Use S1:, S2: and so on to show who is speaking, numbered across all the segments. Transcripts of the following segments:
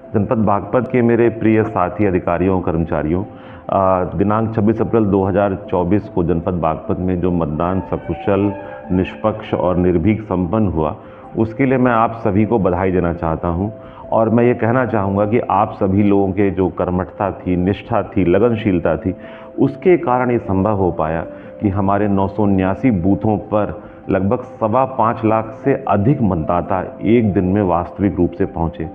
S1: जनपद बागपत के मेरे प्रिय साथी अधिकारियों कर्मचारियों, दिनांक 26 अप्रैल 2024 को जनपद बागपत में जो मतदान सकुशल, निष्पक्ष और निर्भीक संपन्न हुआ, उसके लिए मैं आप सभी को बधाई देना चाहता हूं। और मैं ये कहना चाहूँगा कि आप सभी लोगों के जो कर्मठता थी, निष्ठा थी, लगनशीलता थी, उसके कारण ये संभव हो पाया कि हमारे 979 बूथों पर लगभग 5.25 लाख से अधिक मतदाता एक दिन में वास्तविक रूप से पहुँचे।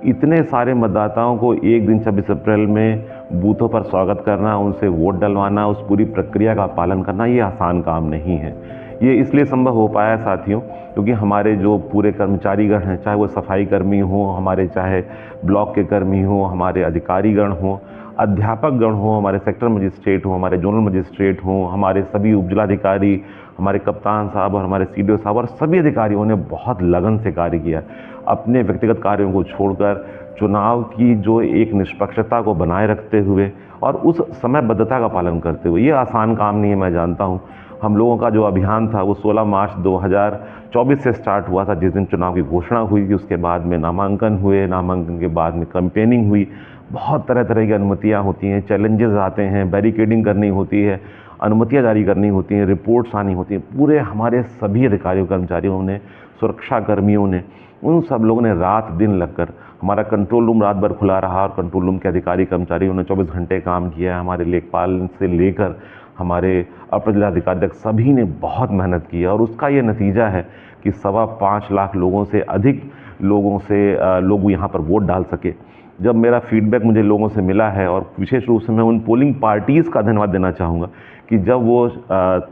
S1: इतने सारे मतदाताओं को एक दिन 26 अप्रैल में बूथों पर स्वागत करना, उनसे वोट डलवाना, उस पूरी प्रक्रिया का पालन करना, ये आसान काम नहीं है। ये इसलिए संभव हो पाया साथियों, क्योंकि हमारे जो पूरे कर्मचारीगण हैं, चाहे वो सफाई कर्मी हों, हमारे चाहे ब्लॉक के कर्मी हों, हमारे अधिकारीगण हों, अध्यापकगण हों, हमारे सेक्टर मजिस्ट्रेट हों, हमारे जोनल मजिस्ट्रेट हों, हमारे सभी उपजिलाधिकारी, हमारे कप्तान साहब और हमारे सीडीओ साहब और सभी अधिकारियों ने बहुत लगन से कार्य किया। अपने व्यक्तिगत कार्यों को छोड़कर चुनाव की जो एक निष्पक्षता को बनाए रखते हुए और उस समयबद्धता का पालन करते हुए, ये आसान काम नहीं है, मैं जानता हूँ। हम लोगों का जो अभियान था वो 16 मार्च 2024 से स्टार्ट हुआ था, जिस दिन चुनाव की घोषणा हुई थी। उसके बाद में नामांकन हुए, नामांकन के बाद में कैंपेनिंग हुई। बहुत तरह तरह की अनुमतियाँ होती हैं, चैलेंजेस आते हैं, बैरिकेडिंग करनी होती है, अनुमतियाँ जारी करनी होती हैं, रिपोर्ट्स आनी होती हैं। पूरे हमारे सभी अधिकारियों कर्मचारियों ने, सुरक्षा कर्मियों ने, उन सब लोगों ने रात दिन लगकर, हमारा कंट्रोल रूम रात भर खुला रहा और कंट्रोल रूम के अधिकारी कर्मचारियों ने 24 घंटे काम किया। हमारे लेखपाल से लेकर हमारे अपर जिलाधिकारी तक सभी ने बहुत मेहनत की है और उसका ये नतीजा है कि 5.25 लाख लोगों से अधिक लोग यहाँ पर वोट डाल सके। जब मेरा फीडबैक मुझे लोगों से मिला है, और विशेष रूप से मैं उन पोलिंग पार्टीज़ का धन्यवाद देना चाहूँगा कि जब वो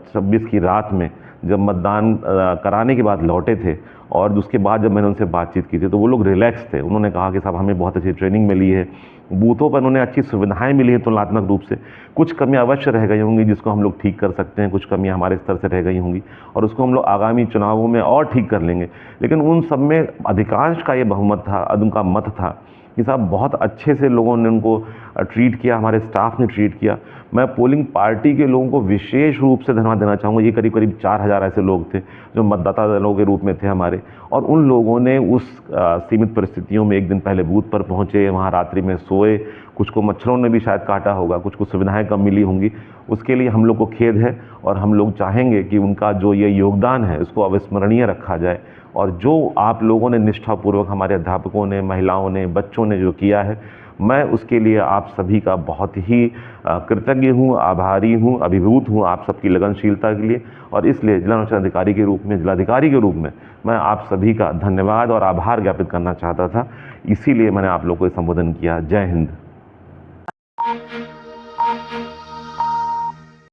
S1: 26 की रात में जब मतदान कराने के बाद लौटे थे और उसके बाद जब मैंने उनसे बातचीत की थी, तो वो लोग रिलैक्स थे। उन्होंने कहा कि साहब हमें बहुत अच्छी ट्रेनिंग मिली है, बूथों पर उन्हें अच्छी सुविधाएं मिली हैं तुलनात्मक रूप से। कुछ कमियां अवश्य रह गई होंगी जिसको हम लोग ठीक कर सकते हैं, कुछ कमियां हमारे स्तर से रह गई होंगी और उसको हम लोग आगामी चुनावों में और ठीक कर लेंगे। लेकिन उन सब में अधिकांश का ये बहुमत था, उनका मत था कि साहब बहुत अच्छे से लोगों ने उनको ट्रीट किया, हमारे स्टाफ ने ट्रीट किया। मैं पोलिंग पार्टी के लोगों को विशेष रूप से धन्यवाद देना चाहूँगा। ये करीब करीब 4000 ऐसे लोग थे जो मतदाता दलों के रूप में थे हमारे, और उन लोगों ने उस सीमित परिस्थितियों में एक दिन पहले बूथ पर पहुँचे, वहाँ रात्रि में सोए। कुछ को मच्छरों ने भी शायद काटा होगा, कुछ को सुविधाएं कम मिली होंगी, उसके लिए हम लोग को खेद है और हम लोग चाहेंगे कि उनका जो ये योगदान है उसको अविस्मरणीय रखा जाए। और जो आप लोगों ने निष्ठापूर्वक, हमारे अध्यापकों ने, महिलाओं ने, बच्चों ने जो किया है, मैं उसके लिए आप सभी का बहुत ही कृतज्ञ हूँ, आभारी हूँ, अभिभूत हूँ आप सबकी लगनशीलता के लिए। और इसलिए जिला निर्वाचन अधिकारी के रूप में, जिलाधिकारी के रूप में मैं आप सभी का धन्यवाद और आभार ज्ञापित करना चाहता था। इसीलिए मैंने आप लोगों को संबोधन किया। जय हिंद।